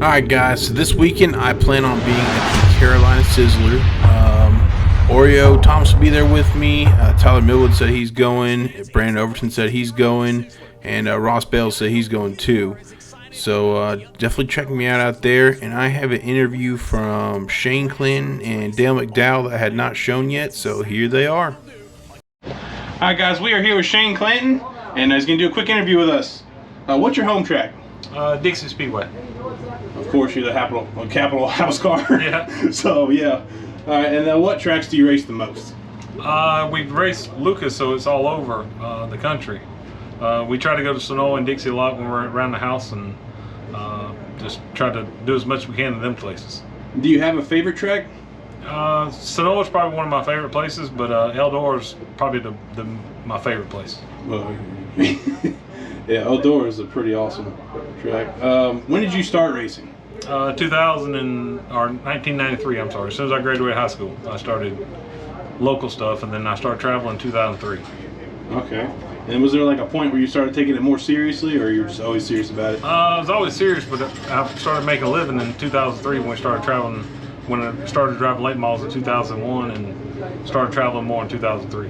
Alright guys, so this weekend I plan on being at the Carolina Sizzler. Oreo Thomas will be there with me. Tyler Millwood said he's going. Brandon Overton said he's going. And Ross Bell said he's going too. So definitely check me out there. And I have an interview from Shane Clanton and Dale Mcdowell that I had not shown yet. So here they are. Alright guys, we are here with Shane Clanton. And he's going to do a quick interview with us. What's your home track? Dixie Speedway. Of course, you're the capital house car. Yeah. So yeah. All right. And what tracks do you race the most? We've raced Lucas, so it's all over the country. We try to go to Sonoma and Dixie a lot when we're around the house, and just try to do as much as we can in them places. Do you have a favorite track? Sonoma is probably one of my favorite places, but Eldor is probably my favorite place. Well, yeah, Eldor is a pretty awesome track. When did you start racing? 1993. I'm sorry. As soon as I graduated high school, I started local stuff, and then I started traveling in 2003. Okay. And was there like a point where you started taking it more seriously, or you were just always serious about it? I was always serious, but I started making a living in 2003 when we started traveling. When I started driving late models in 2001, and started traveling more in 2003.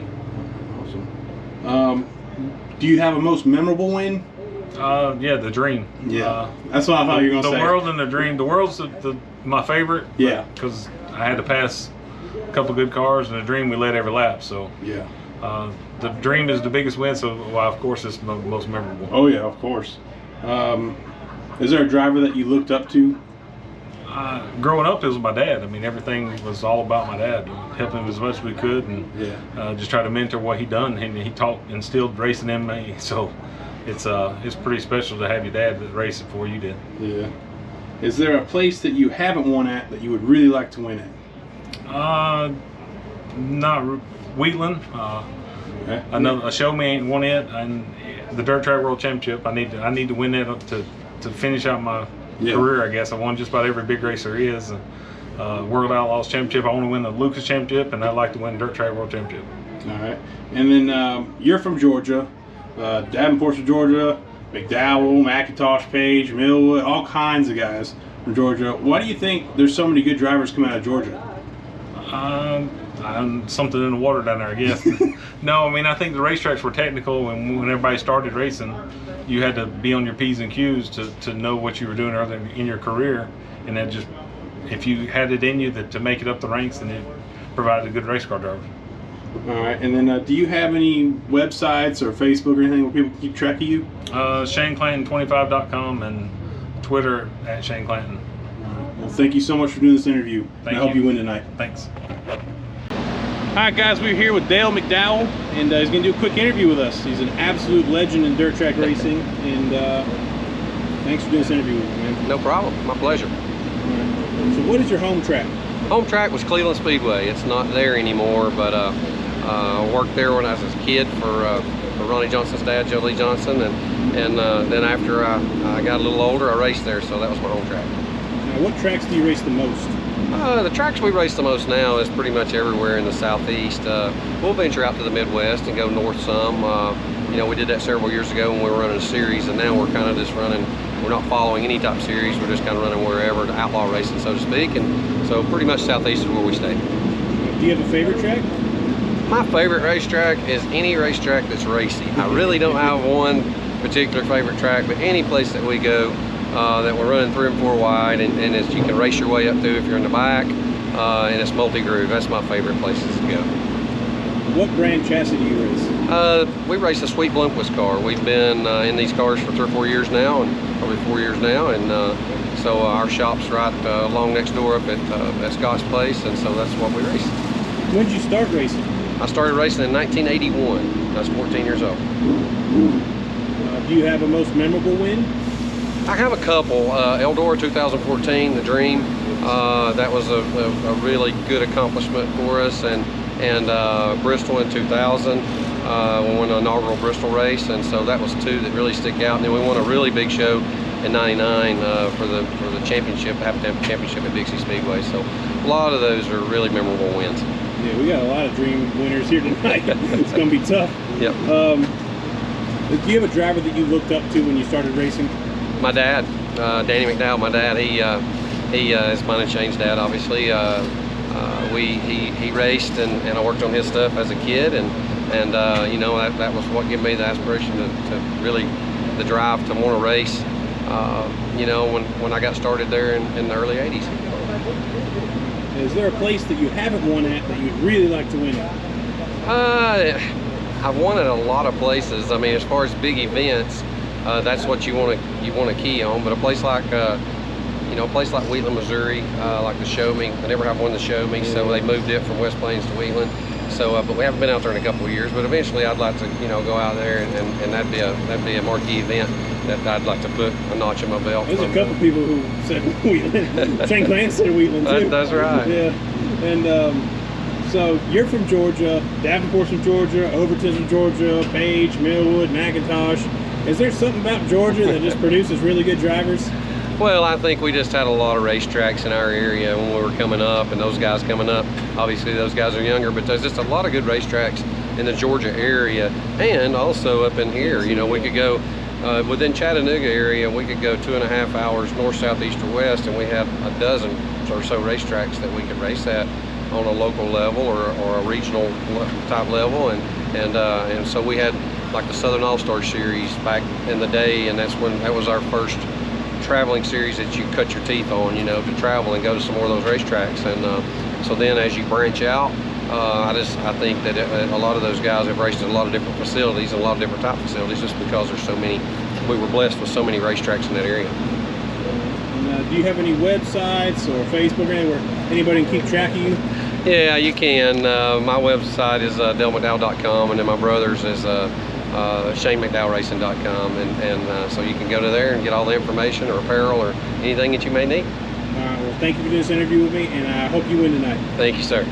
Awesome. Do you have a most memorable win? Yeah, the Dream. Yeah, that's what I thought you were going to say. The World and the Dream. The World's my favorite. Yeah. Because I had to pass a couple good cars, and the Dream we led every lap. So yeah. The Dream is the biggest win. So of course it's the most memorable. Oh yeah, of course. Is there a driver that you looked up to? Growing up, it was my dad. I mean, everything was all about my dad. Helping him as much as we could, and just try to mentor what he done. And he instilled racing in me. So it's pretty special to have your dad that raced it before you did. Yeah. Is there a place that you haven't won at that you would really like to win at? Not Wheatland. Okay. A show me ain't won it, and the Dirt Track World Championship. I need to win that to finish out my career. I guess I won just about every big race there is. World Outlaws Championship. I want to win the Lucas Championship, and I'd like to win Dirt Track World Championship. All right. And then you're from Georgia. Davenport's from Georgia. McDowell, McIntosh, Page, Millwood, all kinds of guys from Georgia. Why do you think there's so many good drivers coming out of Georgia? Something in the water down there, I guess. No, I mean, I think the racetracks were technical, and when everybody started racing, you had to be on your P's and Q's to know what you were doing earlier in your career, and that just, if you had it in you to make it up the ranks, then it provided a good race car driver. All right, and then do you have any websites or Facebook or anything where people can keep track of you? ShaneClanton25.com and Twitter at Shane Clanton. Well, thank you so much for doing this interview. Thank you. I hope you win tonight. Thanks. All right, guys, we're here with Dale Mcdowell, and he's going to do a quick interview with us. He's an absolute legend in dirt track racing, and thanks for doing this interview with me, man. No problem. My pleasure. All right. So what is your home track? Home track was Cleveland Speedway. It's not there anymore, but I worked there when I was a kid for Ronnie Johnson's dad, Joe Lee Johnson, and then after I got a little older, I raced there, so that was my home track. Now, what tracks do you race the most? The tracks we race the most now is pretty much everywhere in the southeast. We'll venture out to the Midwest and go north some. You know, we did that several years ago when we were running a series, and now we're kind of just running. We're not following any type of series. We're just kind of running wherever, the outlaw racing, so to speak. And so pretty much southeast is where we stay. Do you have a favorite track? My favorite racetrack is any racetrack that's racy. I really don't have one particular favorite track, but any place that we go that we're running 3 and 4 wide, and as you can race your way up to if you're in the back, and it's multi-groove. That's my favorite places to go. What brand chassis do you race? We race a Sweet Blomquist car. We've been in these cars for 3 or 4 years now, and probably 4 years now, and so our shop's right along next door up at Scott's place, and so that's what we race. When did you start racing? I started racing in 1981. I was 14 years old. Do you have a most memorable win? I have a couple. Eldor 2014, the Dream. That was a really good accomplishment for us, and Bristol in 2000. We won an inaugural Bristol race, and so that was 2 that really stick out. And then we won a really big show in '99 for the championship, half championship at Dixie Speedway. So a lot of those are really memorable wins. Yeah, we got a lot of Dream winners here tonight. It's going to be tough. Yep. Do you have a driver that you looked up to when you started racing? My dad. Danny Mcdowell, my dad, he is mine and Shane's dad, obviously. He raced, and I worked on his stuff as a kid, and you know, that was what gave me the aspiration to really, the drive to want to race, you know, when I got started there in the early 80s. Is there a place that you haven't won at that you'd really like to win at? I've won at a lot of places. I mean, as far as big events, that's what you want to key on. But a place like you know, a place like Wheatland, Missouri, like the Show Me. I never have won the Show Me, so they moved it from West Plains to Wheatland. So, but we haven't been out there in a couple of years. But eventually, I'd like to, you know, go out there, and that'd be a marquee event that I'd like to put a notch in my belt. There's a couple people who said Wheatland. Shane Clanton said Wheatland too. That's right. Yeah, and so you're from Georgia, Davenport's from Georgia, Overton's from Georgia, Page, Millwood, McIntosh. Is there something about Georgia that just produces really good drivers? Well, I think we just had a lot of racetracks in our area when we were coming up, and those guys coming up, obviously those guys are younger, but there's just a lot of good racetracks in the Georgia area, and also up in here. You know, we could go within Chattanooga area, we could go 2.5 hours north, south, east, or west, and we had a dozen or so racetracks that we could race at on a local level or a regional type level, and so we had like the Southern All-Star Series back in the day, and that was our first traveling series that you cut your teeth on, you know, to travel and go to some more of those racetracks. And so then as you branch out, I think that a lot of those guys have raced at a lot of different facilities and a lot of different type facilities, just because there's so many. We were blessed with so many racetracks in that area. And, do you have any websites or Facebook or anywhere anybody can keep track of you? Yeah, you can. My website is DaleMcDowell.com, and then my brother's is ShaneMcDowellRacing.com, and so you can go to there and get all the information or apparel or anything that you may need. All right, well, thank you for doing this interview with me, and I hope you win tonight. Thank you, sir.